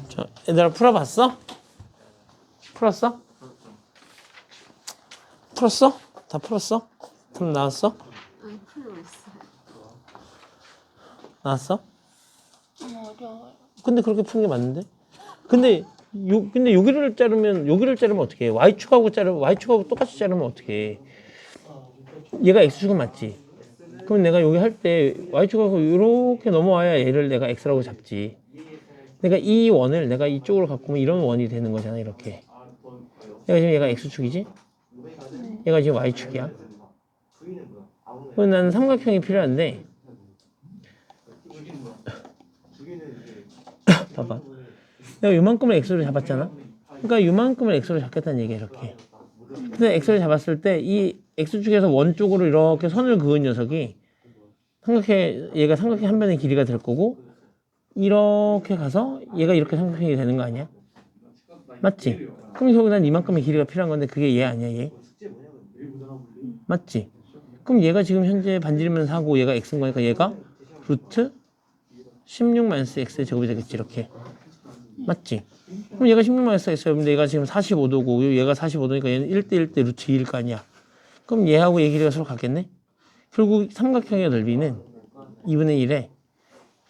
자, 얘들아 풀어봤어? 풀었어? 풀었어? 다 풀었어? 답 나왔어? 아니, 풀고 있어요. 나왔어? 너무 어려워요. 근데 그렇게 푸는 게 맞는데? 근데 여기를 자르면 어떻게 해? y축하고 똑같이 자르면 어떻게 해? 얘가 x축은 맞지? 그럼 내가 여기 할 때 y축하고 이렇게 넘어와야 얘를 내가 x라고 잡지. 그러니까 이 원을 내가 이쪽으로 갖고 오면 이런 원이 되는 거잖아, 이렇게. 내가 지금 얘가 x축이지? 얘가 지금 y축이야. 그럼 나는 삼각형이 필요한데 봐봐. 내가 요만큼을 x로 잡았잖아? 그러니까 요만큼을 x로 잡겠다는 얘기야, 이렇게. 근데 x를 잡았을 때 이 x축에서 원 쪽으로 이렇게 선을 그은 녀석이 얘가 삼각형 한 변의 길이가 될 거고 이렇게 가서 얘가 이렇게 삼각형이 되는 거 아니야? 맞지? 그럼 결국 난 이만큼의 길이가 필요한 건데 그게 얘 아니야, 얘? 맞지? 그럼 얘가 지금 현재 반지르면서 하고 얘가 x인 거니까 얘가 루트 16-x의 제곱이 되겠지, 이렇게. 맞지? 그럼 얘가 16-x가 근데 얘가 지금 45도고 얘가 45도니까 얘는 1대1대 루트 2일 거 아니야. 그럼 얘하고 얘 길이가 서로 같겠네? 결국 삼각형의 넓이는 2분의 1에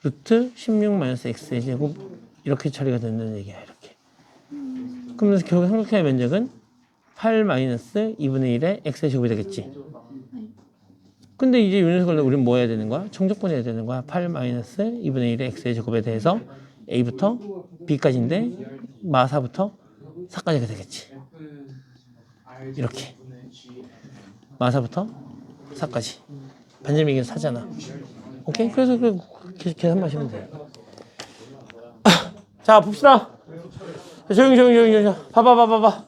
루트 16-x의 제곱 이렇게 처리가 된다는 얘기야, 이렇게. 그러면서 결국 삼각형의 면적은 8-2분의 1의 x의 제곱이 되겠지. 근데 이제 이 녀석을 우리는 뭐 해야 되는 거야? 정적분해야 되는 거야. 8-2분의 1의 x의 제곱에 대해서 a부터 b까지인데 마사부터 사까지가 되겠지. 이렇게. 마사부터 사까지. 반지름이 4잖아. 오케이? 그래서 계산만 하시면 돼요. 자, 봅시다. 조용히. 봐봐.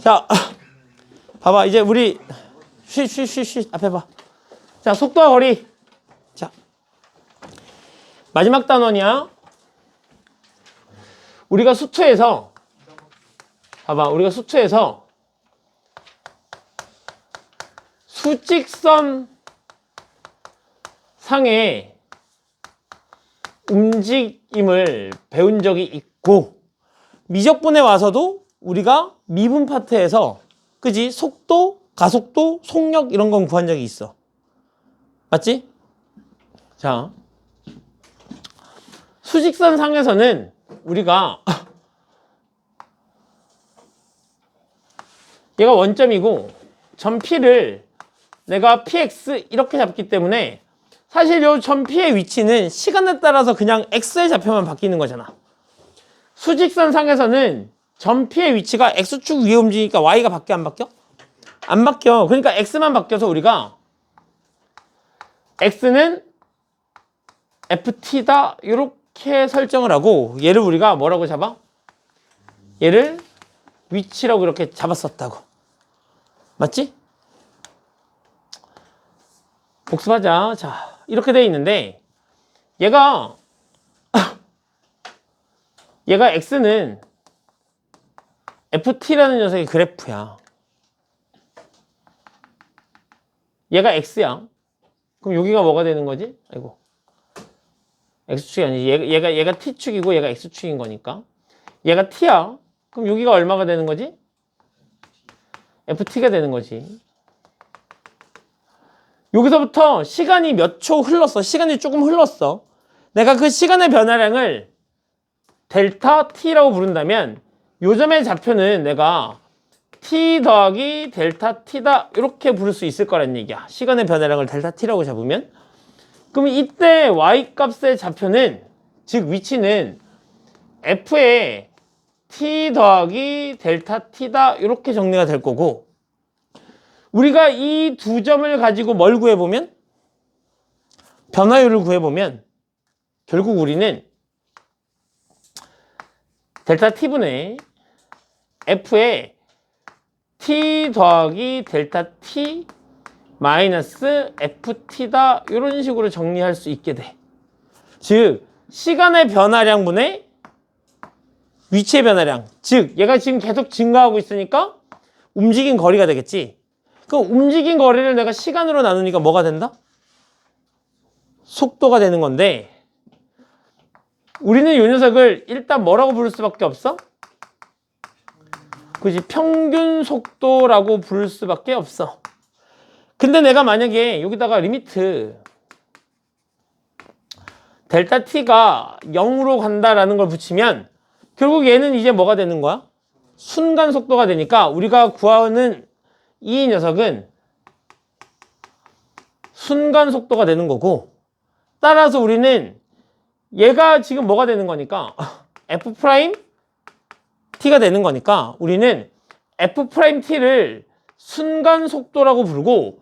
자, 봐봐. 이제 우리 쉬. 앞에 봐. 자, 속도와 거리. 자, 마지막 단원이야. 우리가 수투에서 수직선 상의 움직임을 배운 적이 있고 미적분에 와서도 우리가 미분 파트에서 그지? 속도, 가속도, 속력 이런 건 구한 적이 있어. 맞지? 자, 수직선 상에서는 우리가 얘가 원점이고 점 P를 내가 PX 이렇게 잡기 때문에 사실 요 점 P의 위치는 시간에 따라서 그냥 X의 좌표만 바뀌는 거잖아. 수직선 상에서는 점 P의 위치가 X축 위에 움직이니까 Y가 바뀌어 안 바뀌어? 안 바뀌어. 그러니까 X만 바뀌어서 우리가 X는 FT다 이렇게 설정을 하고 얘를 우리가 뭐라고 잡아? 얘를 위치라고 이렇게 잡았었다고. 맞지? 복습하자. 자, 이렇게 돼 있는데 얘가 X는 FT라는 녀석의 그래프야. 얘가 X야. 그럼 여기가 뭐가 되는 거지? 아이고. X축이 아니지. 얘가 T축이고 얘가 X축인 거니까. 얘가 T야. 그럼 여기가 얼마가 되는 거지? FT가 되는 거지. 여기서부터 시간이 몇 초 흘렀어. 시간이 조금 흘렀어. 내가 그 시간의 변화량을 델타 T라고 부른다면 요점의 좌표는 내가 T 더하기 델타 T다 이렇게 부를 수 있을 거란 얘기야. 시간의 변화량을 델타 T라고 잡으면. 그럼 이때 Y 값의 좌표는 즉 위치는 F의 T 더하기 델타 T다 이렇게 정리가 될 거고 우리가 이 두 점을 가지고 뭘 구해보면 변화율을 구해보면 결국 우리는 델타 T분의 F의 T 더하기 델타 T 마이너스 FT다 이런 식으로 정리할 수 있게 돼. 즉 시간의 변화량분의 위치의 변화량. 즉 얘가 지금 계속 증가하고 있으니까 움직인 거리가 되겠지. 그럼 움직인 거리를 내가 시간으로 나누니까 뭐가 된다? 속도가 되는 건데 우리는 이 녀석을 일단 뭐라고 부를 수밖에 없어? 그지? 평균 속도라고 부를 수밖에 없어. 근데 내가 만약에 여기다가 리미트 델타 t가 0으로 간다라는 걸 붙이면 결국 얘는 이제 뭐가 되는 거야? 순간 속도가 되니까 우리가 구하는 이 녀석은 순간 속도가 되는 거고, 따라서 우리는 얘가 지금 뭐가 되는 거니까 f 프라임 t가 되는 거니까 우리는 f 프라임 t를 순간 속도라고 부르고,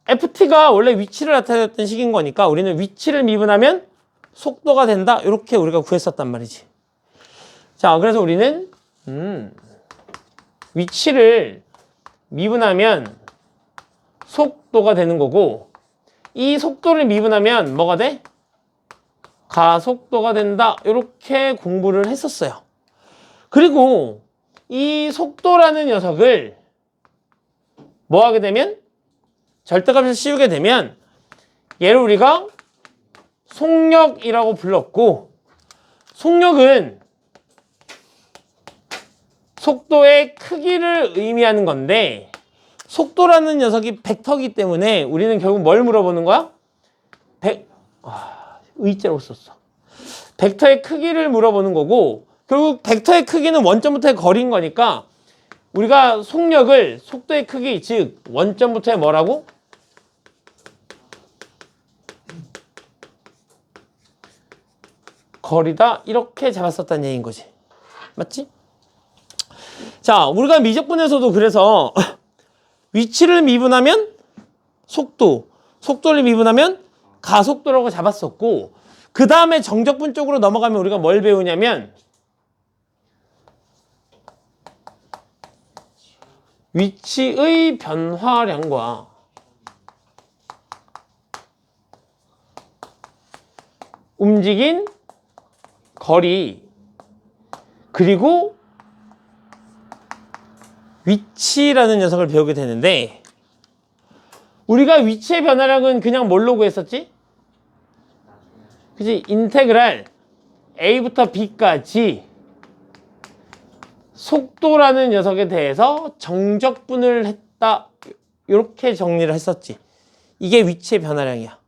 ft가 원래 위치를 나타냈던 식인 거니까 우리는 위치를 미분하면 속도가 된다, 이렇게 우리가 구했었단 말이지. 자, 그래서 우리는 위치를 미분하면 속도가 되는 거고, 이 속도를 미분하면 뭐가 돼? 가속도가 된다, 이렇게 공부를 했었어요. 그리고 이 속도라는 녀석을 뭐 하게 되면, 절대값을 씌우게 되면 얘를 우리가 속력이라고 불렀고, 속력은 속도의 크기를 의미하는 건데, 속도라는 녀석이 벡터이기 때문에 우리는 결국 뭘 물어보는 거야? 의자로 썼어. 벡터의 크기를 물어보는 거고, 결국 벡터의 크기는 원점부터의 거리인 거니까 우리가 속력을 속도의 크기, 즉 원점부터의 뭐라고? 거리다, 이렇게 잡았었다는 얘기인 거지. 맞지? 자, 우리가 미적분에서도 그래서 위치를 미분하면 속도, 속도를 미분하면 가속도라고 잡았었고, 그 다음에 정적분 쪽으로 넘어가면 우리가 뭘 배우냐면 위치의 변화량과 움직인 거리, 그리고 위치라는 녀석을 배우게 되는데, 우리가 위치의 변화량은 그냥 뭘로 구했었지? 그치? 인테그랄 A부터 B까지 속도라는 녀석에 대해서 정적분을 했다, 이렇게 정리를 했었지. 이게 위치의 변화량이야.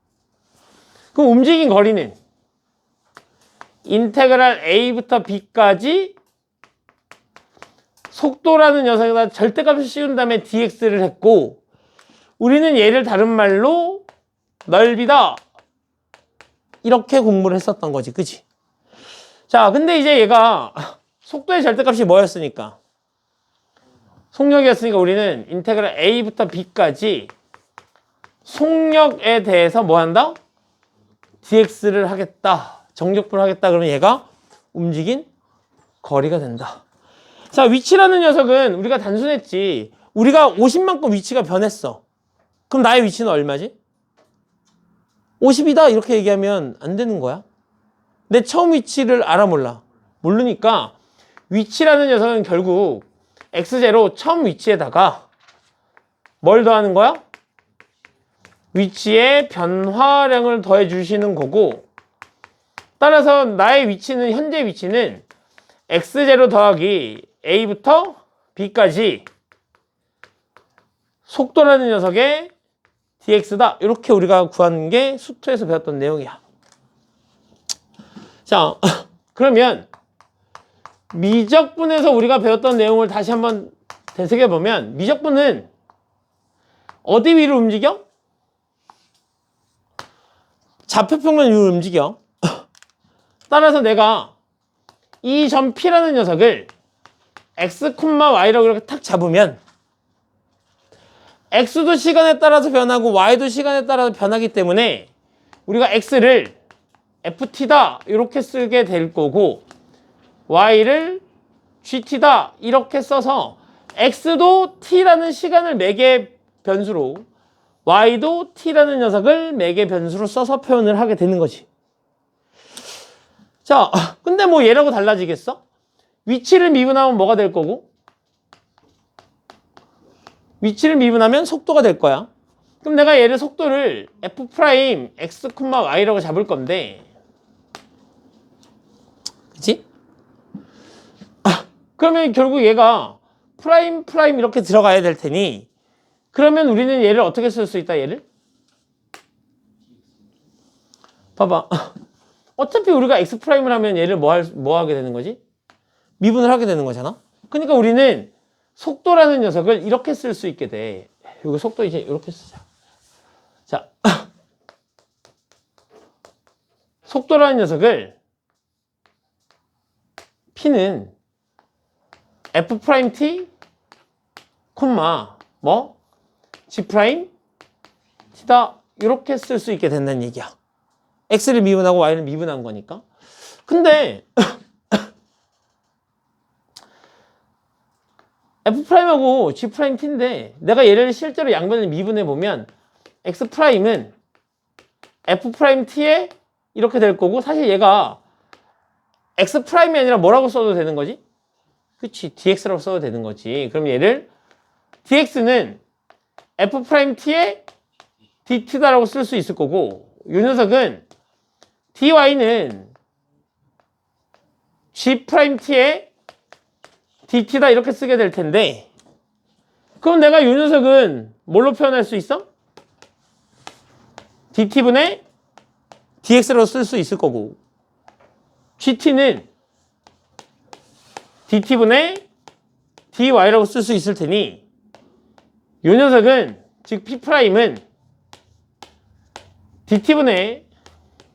그럼 움직인 거리는 인테그랄 A부터 B까지 속도라는 녀석에다 절대값을 씌운 다음에 dx를 했고, 우리는 얘를 다른 말로 넓이다, 이렇게 공부를 했었던 거지. 그치? 자, 근데 이제 얘가 속도의 절대값이 뭐였으니까? 속력이었으니까 우리는 인테그랄 A부터 B까지 속력에 대해서 뭐 한다? dx를 하겠다, 정적분을 하겠다. 그러면 얘가 움직인 거리가 된다. 자, 위치라는 녀석은 우리가 단순했지. 우리가 50만큼 위치가 변했어. 그럼 나의 위치는 얼마지? 50이다, 이렇게 얘기하면 안 되는 거야. 내 처음 위치를 알아 몰라? 모르니까 위치라는 녀석은 결국 x0 처음 위치에다가 뭘 더하는 거야? 위치의 변화량을 더해 주시는 거고, 따라서 나의 위치는, 현재 위치는 x0 더하기 a부터 b까지 속도라는 녀석의 dx다, 이렇게 우리가 구하는 게 수투에서 배웠던 내용이야. 자, 그러면 미적분에서 우리가 배웠던 내용을 다시 한번 되새겨보면, 미적분은 어디 위로 움직여? 좌표평면 위로 움직여. 따라서 내가 이 점 P라는 녀석을 x, y라고 이렇게 탁 잡으면 x도 시간에 따라서 변하고 y도 시간에 따라서 변하기 때문에 우리가 x를 ft다, 이렇게 쓰게 될 거고, y를 gt다, 이렇게 써서 x도 t라는 시간을 매개 변수로, y도 t라는 녀석을 매개 변수로 써서 표현을 하게 되는 거지. 자, 근데 뭐 얘라고 달라지겠어? 위치를 미분하면 뭐가 될 거고? 위치를 미분하면 속도가 될 거야. 그럼 내가 얘를 속도를 f' x, y라고 잡을 건데, 그치? 그러면 결국 얘가 프라임 이렇게 들어가야 될 테니 그러면 우리는 얘를 어떻게 쓸 수 있다 얘를? 봐봐. 어차피 우리가 X'을 하면 얘를 뭐 하게 되는 거지? 미분을 하게 되는 거잖아? 그러니까 우리는 속도라는 녀석을 이렇게 쓸 수 있게 돼. 여기 속도 이제 이렇게 쓰자. 자. 속도라는 녀석을 P는 F't, 뭐? G'T다 이렇게 쓸 수 있게 된다는 얘기야. X를 미분하고 Y를 미분한 거니까. 근데 F'하고 G'T인데 내가 얘를 실제로 양변을 미분해 보면 X'은 F'T에 이렇게 될 거고 사실 얘가 X'이 아니라 뭐라고 써도 되는 거지? 그치, dx라고 써도 되는 거지. 그럼 얘를 dx는 F'T에 dt다라고 쓸 수 있을 거고 이 녀석은 dy는 G'T에 dt다 이렇게 쓰게 될 텐데 그럼 내가 이 녀석은 뭘로 표현할 수 있어? dt분의 dx라고 쓸 수 있을 거고 gt는 dt분의 dy라고 쓸 수 있을 테니 이 녀석은 즉 P'은 dt분의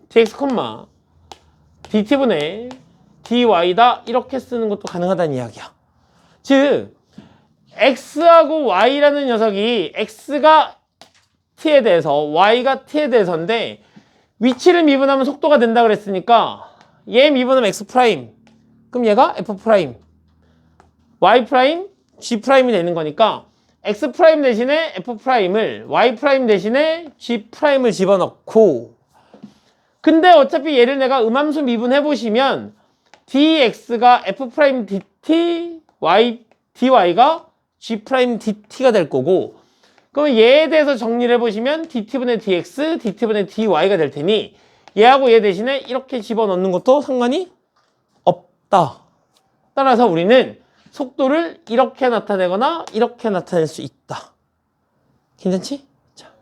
dx, dt분의 dy다 이렇게 쓰는 것도 가능하다는 이야기야. 즉 x하고 y라는 녀석이 x가 t에 대해서 y가 t에 대해서인데 위치를 미분하면 속도가 된다 그랬으니까 얘 미분하면 x', 그럼 얘가 f', y', g'이 되는 거니까 x' 대신에 f'을 y' 대신에 g'을 집어넣고 근데 어차피 얘를 내가 음함수 미분해 보시면 dx가 f' dt, dy가 g' dt가 될 거고 그럼 얘에 대해서 정리를 해보시면 dt분의 dx, dt분의 dy가 될 테니 얘하고 얘 대신에 이렇게 집어넣는 것도 상관이 없다. 따라서 우리는 속도를 이렇게 나타내거나 이렇게 나타낼 수 있다. 괜찮지? 자.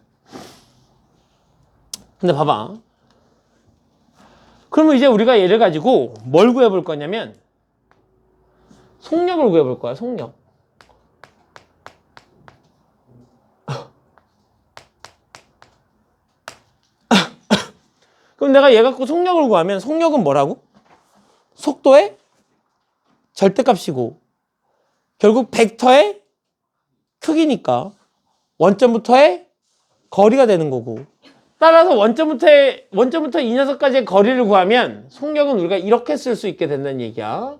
근데 봐봐. 그러면 이제 우리가 얘를 가지고 뭘 구해볼 거냐면 속력을 구해볼 거야, 속력. 그럼 내가 얘 갖고 속력을 구하면 속력은 뭐라고? 속도의 절대값이고 결국 벡터의 크기니까 원점부터의 거리가 되는 거고 따라서 원점부터 이 녀석까지의 거리를 구하면 속력은 우리가 이렇게 쓸 수 있게 된다는 얘기야.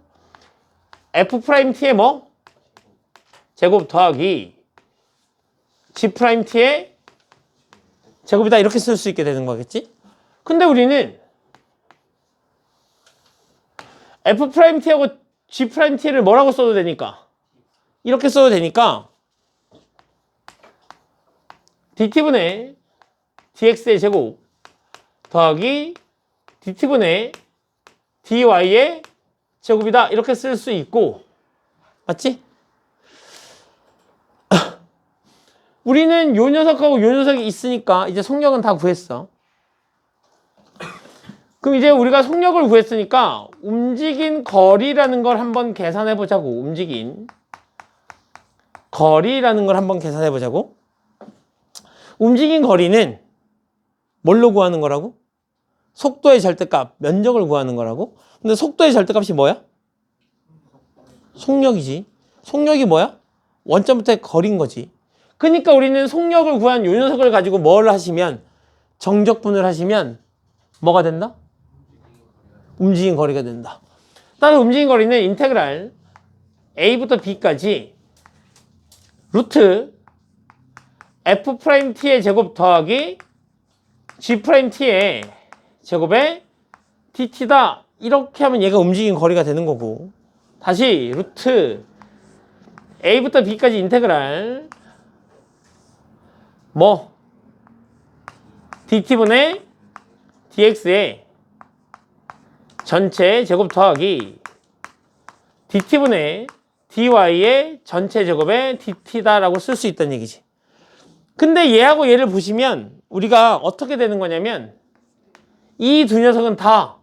F'T의 뭐? 제곱 더하기 G'T의 제곱이다 이렇게 쓸 수 있게 되는 거겠지? 근데 우리는 F'T하고 G'T를 뭐라고 써도 되니까 이렇게 써도 되니까 dt분의 dx의 제곱 더하기 dt분의 dy의 제곱이다 이렇게 쓸 수 있고 맞지? 우리는 요 녀석하고 요 녀석이 있으니까 이제 속력은 다 구했어. 그럼 이제 우리가 속력을 구했으니까 움직인 거리라는 걸 한번 계산해 보자고. 움직인 거리라는 걸 한번 계산해 보자고. 움직인 거리는 뭘로 구하는 거라고? 속도의 절대값, 면적을 구하는 거라고. 근데 속도의 절대값이 뭐야? 속력이지. 속력이 뭐야? 원점부터의 거리인 거지. 그러니까 우리는 속력을 구한 요 녀석을 가지고 뭘 하시면 정적분을 하시면 뭐가 된다? 움직인 거리가 된다. 따라서 움직인 거리는 인테그랄 a부터 b까지 루트 F'T의 제곱 더하기 G'T의 제곱에 dt다 이렇게 하면 얘가 움직인 거리가 되는 거고 다시 루트 a부터 b까지 인테그랄 뭐 dt분의 dx의 전체 제곱 더하기 dt분의 dy의 전체 제곱의 dt다라고 쓸 수 있다는 얘기지. 근데 얘하고 얘를 보시면 우리가 어떻게 되는 거냐면 이 두 녀석은 다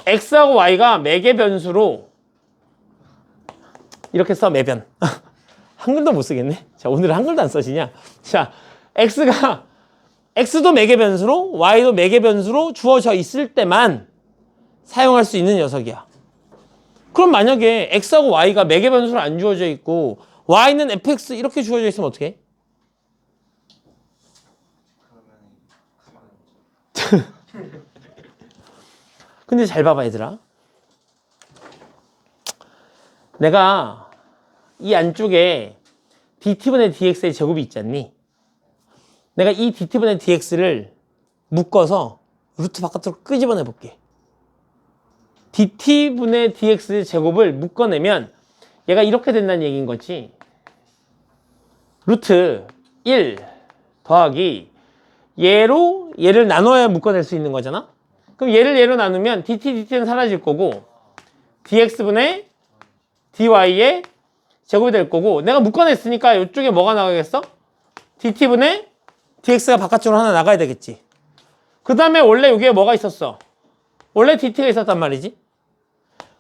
x하고 y가 매개 변수로 이렇게 써, 매변. 한글도 못 쓰겠네. 자, 오늘은 한글도 안 써지냐? 자, x도 매개 변수로 y도 매개 변수로 주어져 있을 때만 사용할 수 있는 녀석이야. 그럼 만약에 x하고 y가 매개 변수로 안 주어져 있고 y는 fx 이렇게 주어져 있으면 어떻게 해? 근데 잘 봐봐, 얘들아. 내가 이 안쪽에 dt분의 dx의 제곱이 있지 않니? 내가 이 dt분의 dx를 묶어서 루트 바깥으로 끄집어내 볼게. dt분의 dx 제곱을 묶어내면 얘가 이렇게 된다는 얘기인 거지. 루트 1 더하기 얘를 나눠야 묶어낼 수 있는 거잖아? 그럼 얘로 나누면 dt는 사라질 거고 dx분의 dy의 제곱이 될 거고 내가 묶어냈으니까 이쪽에 뭐가 나가겠어? dt분의 dx가 바깥쪽으로 하나 나가야 되겠지. 그 다음에 원래 여기에 뭐가 있었어? 원래 dt가 있었단 말이지.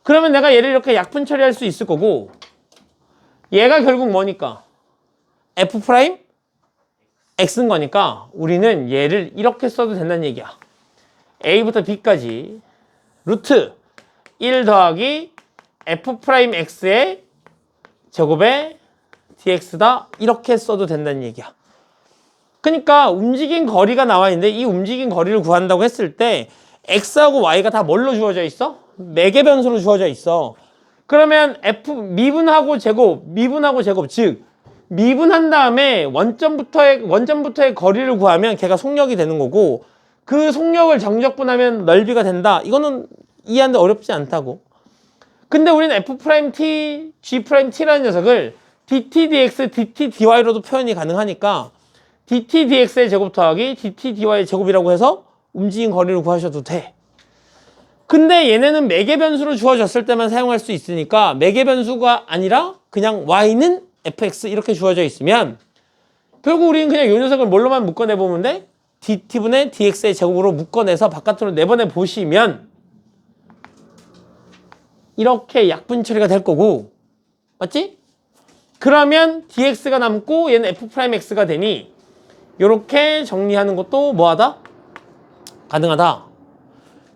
그러면 내가 얘를 이렇게 약분 처리할 수 있을 거고 얘가 결국 뭐니까? f 프라임 x인 거니까 우리는 얘를 이렇게 써도 된다는 얘기야. a부터 b까지 루트 1 더하기 f 프라임 x의 제곱의 dx다 이렇게 써도 된다는 얘기야. 그러니까 움직인 거리가 나와 있는데 이 움직인 거리를 구한다고 했을 때 x하고 y가 다 뭘로 주어져 있어? 매개 변수로 주어져 있어. 그러면 미분하고 제곱 즉 미분한 다음에 원점부터의 거리를 구하면 걔가 속력이 되는 거고 그 속력을 정적분하면 넓이가 된다. 이거는 이해하는데 어렵지 않다고. 근데 우리는 f't, g't라는 녀석을 dt, dx, dt, dy로도 표현이 가능하니까 dt, dx의 제곱 더하기 dt, dy의 제곱이라고 해서 움직인 거리를 구하셔도 돼. 근데 얘네는 매개 변수로 주어졌을 때만 사용할 수 있으니까 매개 변수가 아니라 그냥 y는 fx 이렇게 주어져 있으면 결국 우리는 그냥 이 녀석을 뭘로만 묶어내보면 돼? dt분의 dx의 제곱으로 묶어내서 바깥으로 내보내 보시면 이렇게 약분 처리가 될 거고 맞지? 그러면 dx가 남고 얘는 f'x가 되니 이렇게 정리하는 것도 뭐하다? 가능하다.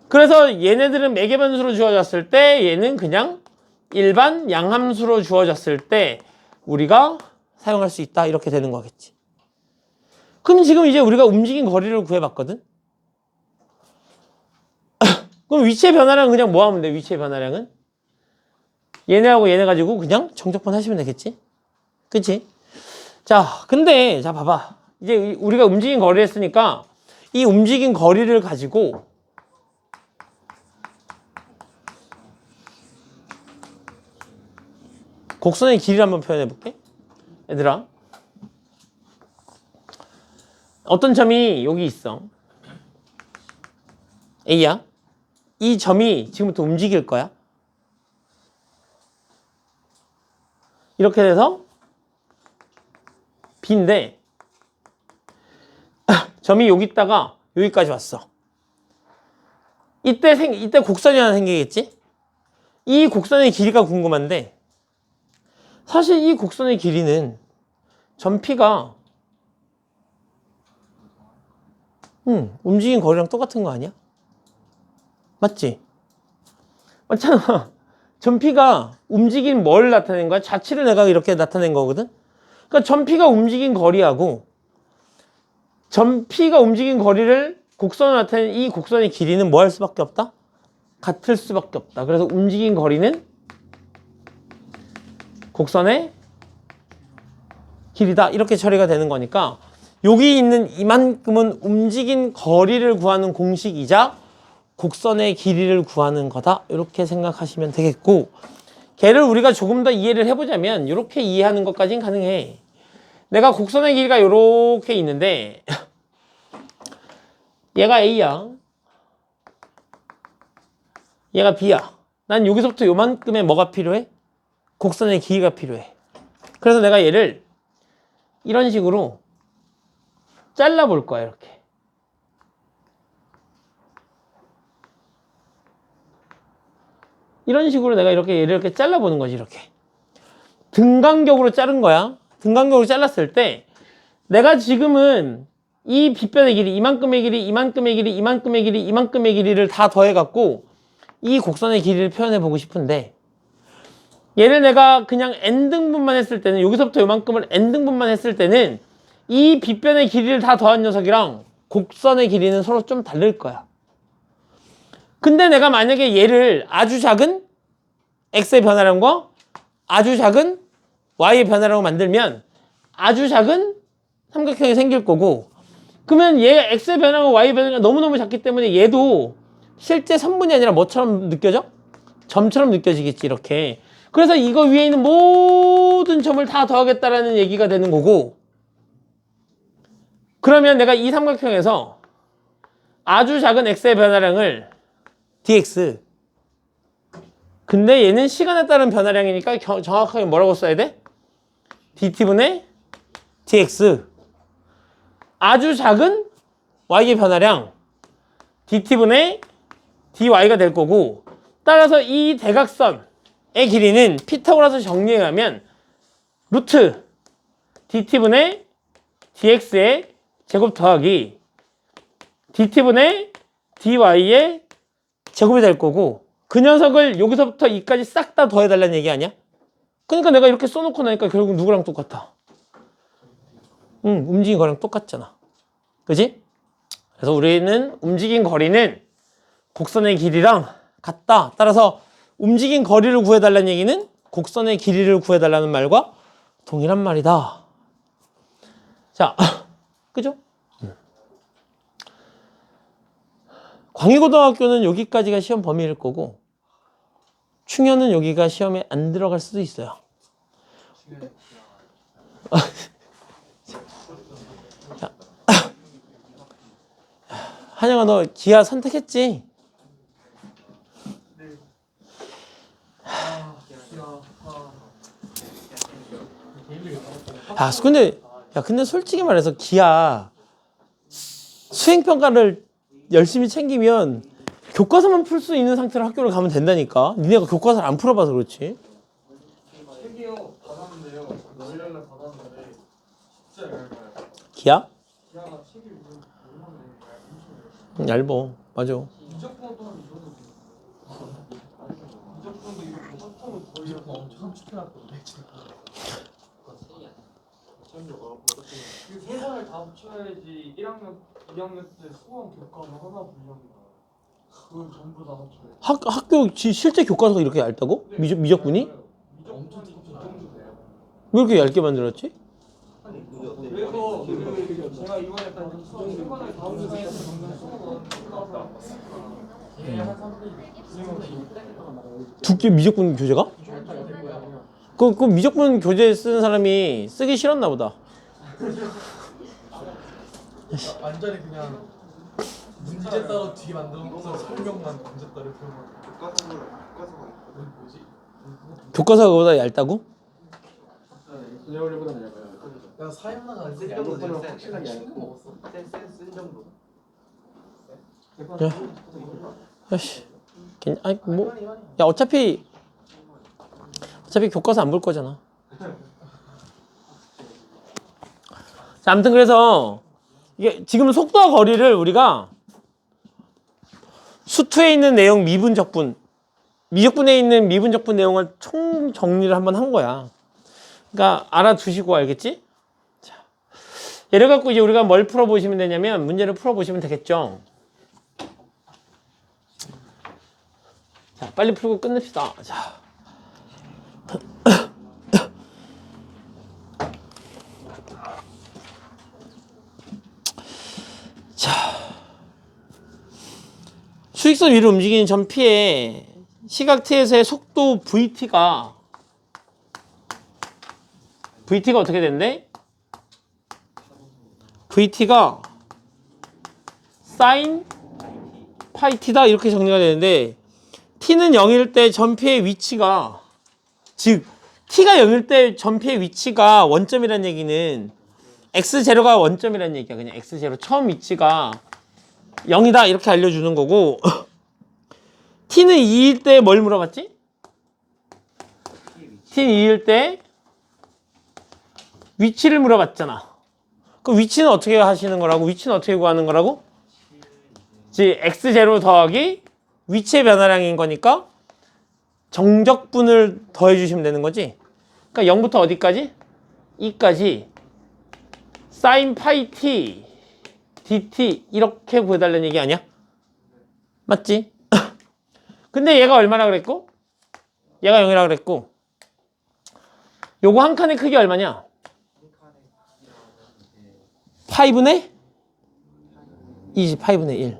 그래서 얘네들은 매개 변수로 주어졌을 때 얘는 그냥 일반 양함수로 주어졌을 때 우리가 사용할 수 있다 이렇게 되는 거겠지. 그럼 지금 이제 우리가 움직인 거리를 구해봤거든? 그럼 위치의 변화량은 그냥 뭐 하면 돼? 위치의 변화량은? 얘네하고 얘네 가지고 그냥 정적분 하시면 되겠지? 그치? 자, 근데 자 봐봐. 이제 우리가 움직인 거리를 했으니까 이 움직인 거리를 가지고 곡선의 길이를 한번 표현해 볼게. 얘들아, 어떤 점이 여기 있어. A야. 이 점이 지금부터 움직일 거야. 이렇게 돼서 B인데 점이 여기 있다가 여기까지 왔어. 이때 곡선이 하나 생기겠지? 이 곡선의 길이가 궁금한데 사실 이 곡선의 길이는 점 P가 움직인 거리랑 똑같은 거 아니야? 맞지? 맞잖아. 점 P가 움직인 뭘 나타낸 거야? 자치를 내가 이렇게 나타낸 거거든? 그러니까 점 P가 움직인 거리하고 점 P가 움직인 거리를 곡선으로 나타낸 이 곡선의 길이는 뭐 할 수밖에 없다? 같을 수밖에 없다. 그래서 움직인 거리는 곡선의 길이다. 이렇게 처리가 되는 거니까 여기 있는 이만큼은 움직인 거리를 구하는 공식이자 곡선의 길이를 구하는 거다. 이렇게 생각하시면 되겠고 걔를 우리가 조금 더 이해를 해보자면 이렇게 이해하는 것까지는 가능해. 내가 곡선의 길이가 이렇게 있는데 얘가 A야. 얘가 B야. 난 여기서부터 요만큼의 뭐가 필요해? 곡선의 길이가 필요해. 그래서 내가 얘를 이런 식으로 잘라볼 거야, 이렇게. 이런 식으로 내가 이렇게 얘를 이렇게 잘라보는 거지, 이렇게. 등간격으로 자른 거야. 등간격으로 잘랐을 때 내가 지금은 이 빗변의 길이, 이만큼의 길이, 이만큼의 길이, 이만큼의 길이, 이만큼의 길이를 다 더해갖고 이 곡선의 길이를 표현해보고 싶은데 얘를 내가 그냥 n등분만 했을 때는 여기서부터 요만큼을 n등분만 했을 때는 이 빗변의 길이를 다 더한 녀석이랑 곡선의 길이는 서로 좀 다를 거야. 근데 내가 만약에 얘를 아주 작은 x의 변화량과 아주 작은 y의 변화량으로 만들면 아주 작은 삼각형이 생길 거고, 그러면 얘 x의 변화가 y의 변화가 너무너무 작기 때문에 얘도 실제 선분이 아니라 뭐처럼 느껴져? 점처럼 느껴지겠지, 이렇게. 그래서 이거 위에 있는 모든 점을 다 더하겠다라는 얘기가 되는 거고, 그러면 내가 이 삼각형에서 아주 작은 x의 변화량을 dx, 근데 얘는 시간에 따른 변화량이니까 정확하게 뭐라고 써야 돼? dt분의 dx. 아주 작은 y의 변화량 dt분의 dy가 될 거고, 따라서 이 대각선의 길이는 피타고라스 정리에 가면 루트 dt분의 dx의 제곱 더하기 dt분의 dy의 제곱이 될 거고, 그 녀석을 여기서부터 이까지 싹 다 더해달라는 얘기 아니야? 그러니까 내가 이렇게 써놓고 나니까 결국 누구랑 똑같아? 응, 움직인 거랑 똑같잖아. 그지? 그래서 우리는 움직인 거리는 곡선의 길이랑 같다. 따라서 움직인 거리를 구해달라는 얘기는 곡선의 길이를 구해달라는 말과 동일한 말이다. 자, 그죠? 광희고등학교는 여기까지가 시험 범위일 거고, 충현은 여기가 시험에 안 들어갈 수도 있어요. 자, 한영아, 너 기아 선택했지? 근데 솔직히 말해서 기아 수행평가를 열심히 챙기면 교과서만 풀 수 있는 상태로 학교를 가면 된다니까. 니네가 교과서를 안 풀어봐서 그렇지. 책이요 받았는데요. 월요일날 받았는데 진짜 얇아요. 기아? 기아가 책이 얼마나 얇어. 맞아. 이적분도 한 이정도 이적분도 이렇게 처음에 거의 엄청 추천했던데 세 번을 다 붙여야지 1학년, 2학년 때 수험 교과는 하나 분량이다. 그걸 전부 다 합쳐야 학교 실제 교과서가 이렇게 얇다고? 미적분이? 엄청 돼요. 왜 이렇게 얇게 만들었지? 그래서 제가 이번에 한 수업 세 번을 다 붙여야 정도 수업은 끝나서 두께 미적분 교재가? 그 미적분 교재 쓰는 사람이 쓰기 싫었나 보다. 완전히 그냥 문제 따로 뒤에 만들어서 설명만 문제 따로 배우는 뭐지? 교과서가 그보다 얇다고? 레오리보다 얇아요. 내가 사용나가 아니고 얇은 확실하게 얇고 먹었어. 센 정도. 야씨, 아니 뭐, 야 어차피 교과서 안 볼 거잖아. 자, 아무튼 그래서 이게 지금 속도와 거리를 우리가 수투에 있는 내용 미분적분, 미적분에 있는 미분적분 내용을 총 정리를 한번 한 거야. 그러니까 알아두시고 알겠지? 자, 예를 갖고 이제 우리가 뭘 풀어보시면 되냐면 문제를 풀어보시면 되겠죠. 자, 빨리 풀고 끝냅시다. 자. 수직선 위로 움직이는 점 P에 시각 T에서의 속도 VT가 어떻게 된대? VT가 sin 파이 T다 이렇게 정리가 되는데, t는 0일 때 전피의 위치가, 즉 t가 0일 때 전피의 위치가 원점이라는 얘기는 x0가 원점이라는 얘기야. 그냥 x0 처음 위치가 0이다 이렇게 알려주는 거고 t는 2일 때 뭘 물어봤지? t는 2일 때 위치를 물어봤잖아. 그 위치는 어떻게 하시는 거라고? 위치는 어떻게 구하는 거라고? 즉 x0 더하기 위치의 변화량인 거니까 정적분을 더해 주시면 되는 거지. 그러니까 0부터 어디까지? 2까지 sin 파이 t dt 이렇게 구해달라는 얘기 아니야? 맞지? 근데 얘가 얼마나 그랬고? 얘가 0이라 그랬고 요거 한 칸의 크기 얼마냐? 파이분의 2지 파이분의 1.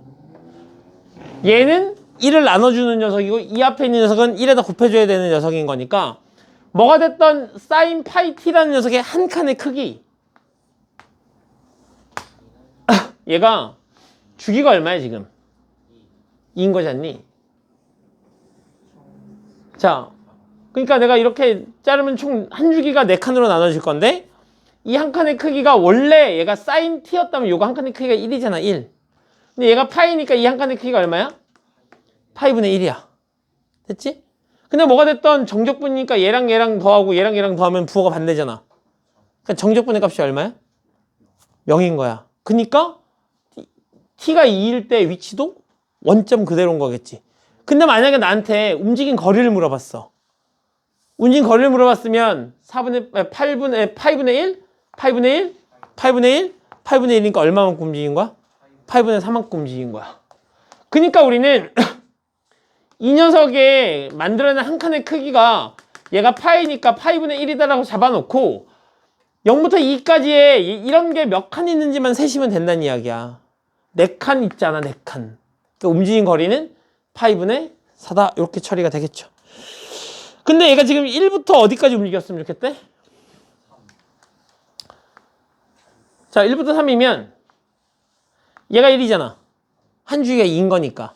얘는 1을 나눠주는 녀석이고 이 앞에 있는 녀석은 1에다 곱해줘야 되는 녀석인 거니까 뭐가 됐던 sin 파이 t라는 녀석의 한 칸의 크기 얘가 주기가 얼마야 지금? 2인 거지 않니? 자, 그러니까 내가 이렇게 자르면 총 한 주기가 4칸으로 나눠질 건데 이 한 칸의 크기가 원래 얘가 sin t였다면 요거 한 칸의 크기가 1이잖아 1. 근데 얘가 파이니까 이 한 칸의 크기가 얼마야? 파이분의 1이야. 됐지? 근데 뭐가 됐던 정적분이니까 얘랑 더하고 얘랑 더하면 부호가 반대잖아. 그러니까 정적분의 값이 얼마야? 0인 거야. 그니까 t가 2일 때 위치도 원점 그대로인 거겠지. 근데 만약에 나한테 움직인 거리를 물어봤어. 움직인 거리를 물어봤으면 8분의 1? 8분의 1이니까 얼마만큼 움직인 거야? 8분의 3만큼 움직인 거야. 그니까 우리는 이 녀석의 만들어낸 한 칸의 크기가 얘가 파이니까 파이분의 1이다라고 잡아놓고 0부터 2까지의 이런 게 몇 칸 있는지만 세시면 된다는 이야기야. 4칸 있잖아 4칸. 그러니까 움직인 거리는 파이분의 4다 이렇게 처리가 되겠죠. 근데 얘가 지금 1부터 어디까지 움직였으면 좋겠대? 자 1부터 3이면 얘가 1이잖아. 한 주기가 2인 거니까.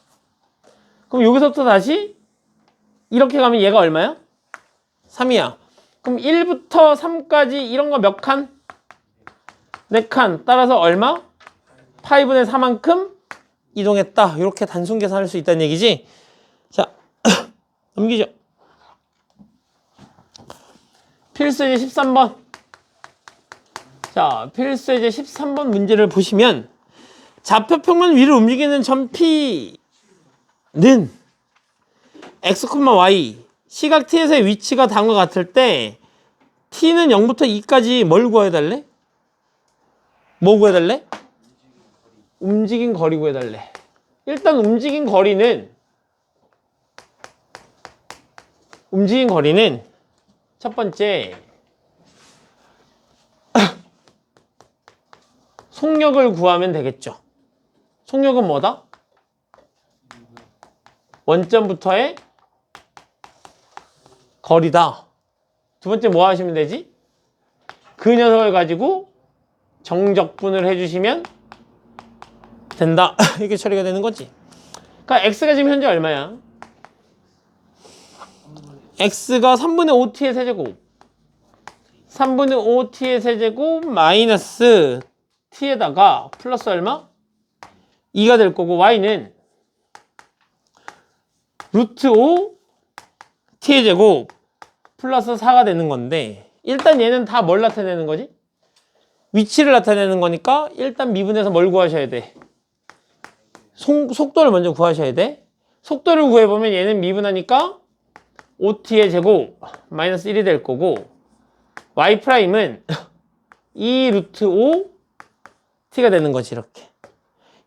그럼 여기서부터 다시 이렇게 가면 얘가 얼마야? 3이야. 그럼 1부터 3까지 이런 거 몇 칸? 4칸. 따라서 얼마? 8분의 4만큼 이동했다. 이렇게 단순 계산할 수 있다는 얘기지. 자, 넘기죠. 필수예제 13번. 자, 필수예제 13번 문제를 보시면 좌표평면 위를 움직이는 점 P는 x, y 시각 t에서의 위치가 다음과 같을 때 t는 0부터 2까지 뭘 구해달래? 뭐 구해달래? 움직인 거리 구해달래. 일단 움직인 거리는 첫 번째 속력을 구하면 되겠죠. 속력은 뭐다? 원점부터의 거리다. 두 번째 뭐 하시면 되지? 그 녀석을 가지고 정적분을 해주시면 된다. 이렇게 처리가 되는 거지. 그러니까 x가 지금 현재 얼마야? x가 3분의 5t의 세제곱 3분의 5t의 세제곱 마이너스 t에다가 플러스 얼마? 2가 될 거고 y는 루트 5 t의 제곱 플러스 4가 되는 건데 일단 얘는 다 뭘 나타내는 거지? 위치를 나타내는 거니까 일단 미분해서 뭘 구하셔야 돼? 속도를 먼저 구하셔야 돼. 속도를 구해보면 얘는 미분하니까 5t의 제곱 마이너스 1이 될 거고 y'은 2 루트 5 t가 되는 거지 이렇게.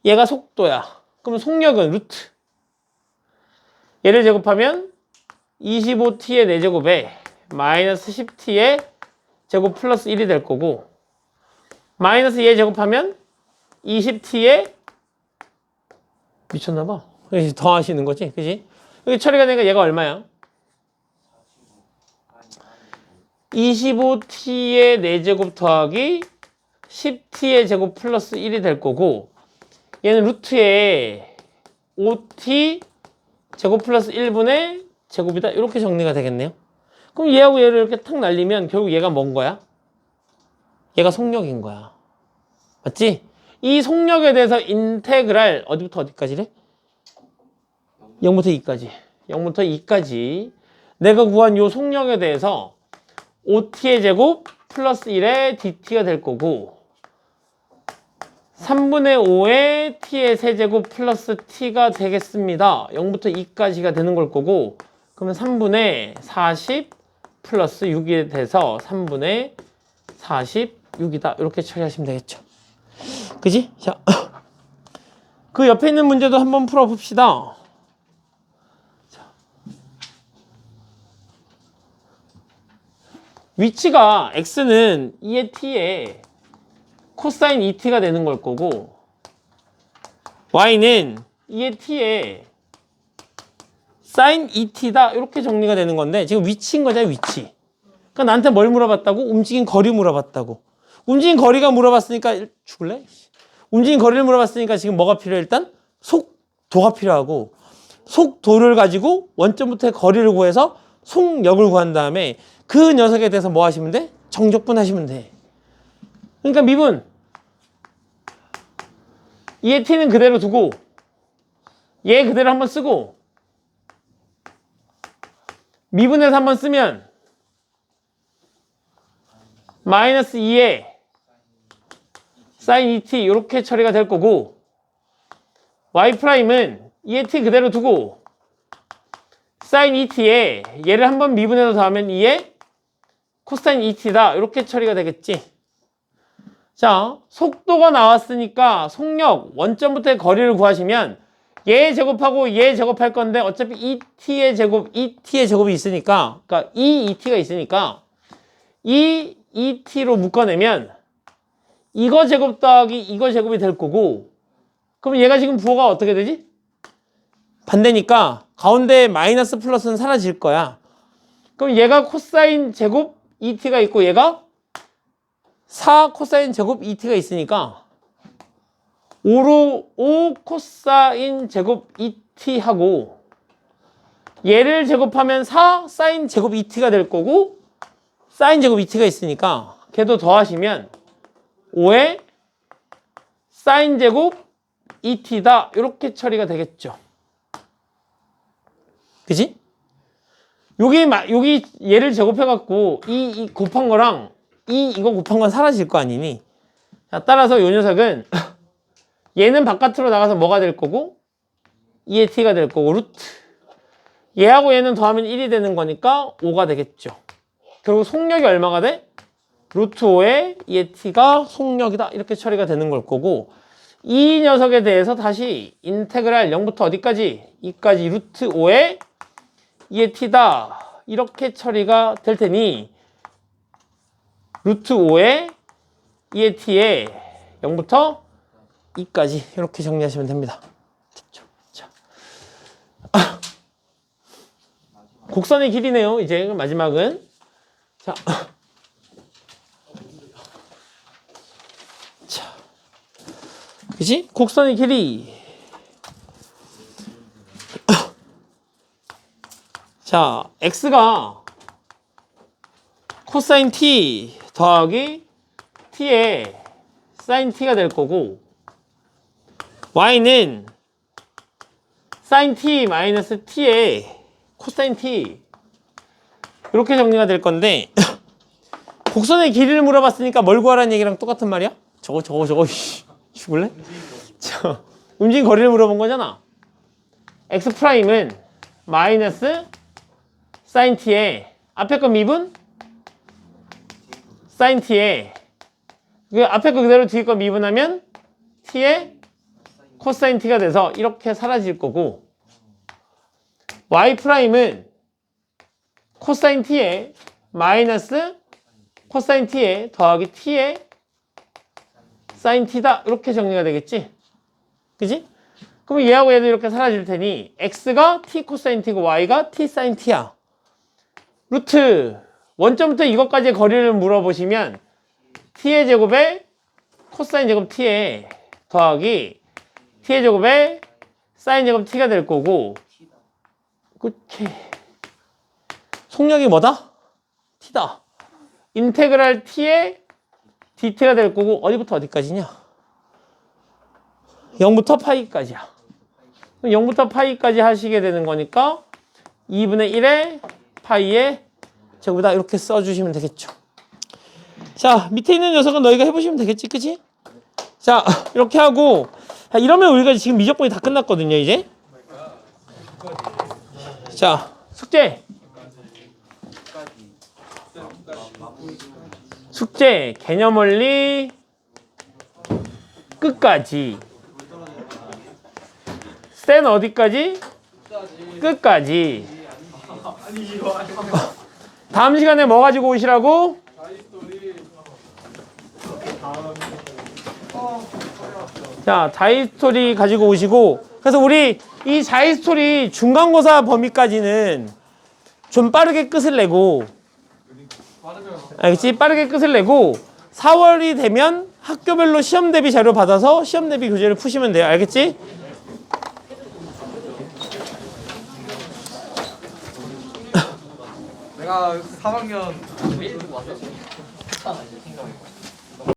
얘가 속도야. 그럼 속력은 루트. 얘를 제곱하면 25t의 4제곱에 마이너스 10t의 제곱 플러스 1이 될 거고 마이너스 얘 제곱하면 20t의 미쳤나봐. 더 하시는 거지. 그지? 여기 처리가 되니까 얘가 얼마야? 25t의 4제곱 더하기 10t의 제곱 플러스 1이 될 거고 얘는 루트에 5t 제곱 플러스 1분의 제곱이다. 이렇게 정리가 되겠네요. 그럼 얘하고 얘를 이렇게 탁 날리면 결국 얘가 뭔 거야? 얘가 속력인 거야. 맞지? 이 속력에 대해서 인테그랄 어디부터 어디까지래? 0부터 2까지. 0부터 2까지. 내가 구한 요 속력에 대해서 OT의 제곱 플러스 1의 DT가 될 거고 3분의 5의 T의 세제곱 플러스 T가 되겠습니다. 0부터 2까지가 되는 걸 거고 그러면 3분의 40 플러스 6이 돼서 3분의 46이다. 이렇게 처리하시면 되겠죠. 그지? 자, 그 옆에 있는 문제도 한번 풀어봅시다. 위치가 x는 2의 t에 코사인 2t가 되는 걸 거고 y는 2의 t에 사인 2t다. 이렇게 정리가 되는 건데 지금 위치인 거잖아요. 위치. 그러니까 나한테 뭘 물어봤다고? 움직인 거리 물어봤다고. 움직인 거리가 물어봤으니까 죽을래? 움직인 거리를 물어봤으니까 지금 뭐가 필요해? 일단 속도가 필요하고 속도를 가지고 원점부터의 거리를 구해서 속력을 구한 다음에 그 녀석에 대해서 뭐 하시면 돼? 정적분 하시면 돼. 그러니까 미분 2의 t는 그대로 두고 얘 그대로 한번 쓰고 미분해서 한번 쓰면 마이너스 2의 사인 2t 이렇게 처리가 될 거고 y''은 2의 t 그대로 두고 사인 2t에 얘를 한번 미분해서 더하면 2의 코사인 2t다. 이렇게 처리가 되겠지. 자, 속도가 나왔으니까 속력 원점부터의 거리를 구하시면 얘 제곱하고 얘 제곱할 건데 어차피 2t의 제곱, 2t의 제곱이 있으니까 그러니까 2t가 있으니까 2t로 묶어내면 이거 제곱 더하기 이거 제곱이 될 거고 그럼 얘가 지금 부호가 어떻게 되지? 반대니까 가운데 마이너스 플러스는 사라질 거야. 그럼 얘가 코사인 제곱 2t가 있고 얘가 4 코사인 제곱 2t가 있으니까 5 코사인 제곱 2t 하고 얘를 제곱하면 4 사인 제곱 2t가 될 거고 사인 제곱 2t가 있으니까 걔도 더하시면 5의 사인 제곱 2t다. 이렇게 처리가 되겠죠. 그지? 여기 얘를 제곱해갖고 이 곱한 거랑 이거 곱한 건 사라질 거 아니니? 자, 따라서 요 녀석은 얘는 바깥으로 나가서 뭐가 될 거고 2의 t가 될 거고 루트 얘하고 얘는 더하면 1이 되는 거니까 5가 되겠죠. 결국 속력이 얼마가 돼? 루트 5의 2의 t가 속력이다. 이렇게 처리가 되는 걸 거고 이 녀석에 대해서 다시 인테그랄 0부터 어디까지? 2까지 루트 5의 2의 t다. 이렇게 처리가 될 테니 루트 5의 2의 t에 0부터 2까지 이렇게 정리하시면 됩니다. 자. 곡선의 길이네요. 이제 마지막은 자. 자. 그치? 곡선의 길이 자, x가 코사인 t 더하기 t의 사인 t가 될 거고 y는 사인 t 마이너스 t의 코사인 t 이렇게 정리가 될 건데 곡선의 길이를 물어봤으니까 뭘 구하라는 얘기랑 똑같은 말이야? 저거 죽을래? 움직인 거리를 물어본 거잖아. x'은 마이너스 사인 t에 앞에 거 미분 사인 t에 그 앞에 거 그대로 뒤에 거 미분하면 t의 코사인 t가 돼서 이렇게 사라질 거고 y''은 코사인 t에 마이너스 코사인 t에 더하기 t의 사인 t다. 이렇게 정리가 되겠지? 그지? 그럼 얘하고 얘도 이렇게 사라질 테니 x가 t 코사인 t고 y가 t 사인 t야. 루트 원점부터 이것까지의 거리를 물어보시면 t의 제곱에 코사인 제곱 t에 더하기 t의 제곱에 사인 제곱 t가 될 거고 끝에 속력이 뭐다? t다. 인테그랄 t의 dt가 될 거고 어디부터 어디까지냐? 0부터 파이까지야. 0부터 파이까지 하시게 되는 거니까 2분의 1의 파이의 제곱이다. 이렇게 써주시면 되겠죠. 자, 밑에 있는 녀석은 너희가 해보시면 되겠지, 그치? 자, 이렇게 하고 자, 이러면 우리가 지금 미적분이 다 끝났거든요, 이제. 자, 숙제. 숙제, 개념원리 끝까지. 센 어디까지? 끝까지. 다음 시간에 뭐 가지고 오시라고? 자, 자이스토리 가지고 오시고 그래서 우리 이 자이스토리 중간고사 범위까지는 좀 빠르게 끝을 내고 알겠지? 빠르게 끝을 내고 4월이 되면 학교별로 시험 대비 자료 받아서 시험 대비 교재를 푸시면 돼요. 알겠지? 내가 3학년 메일 두고 왔어.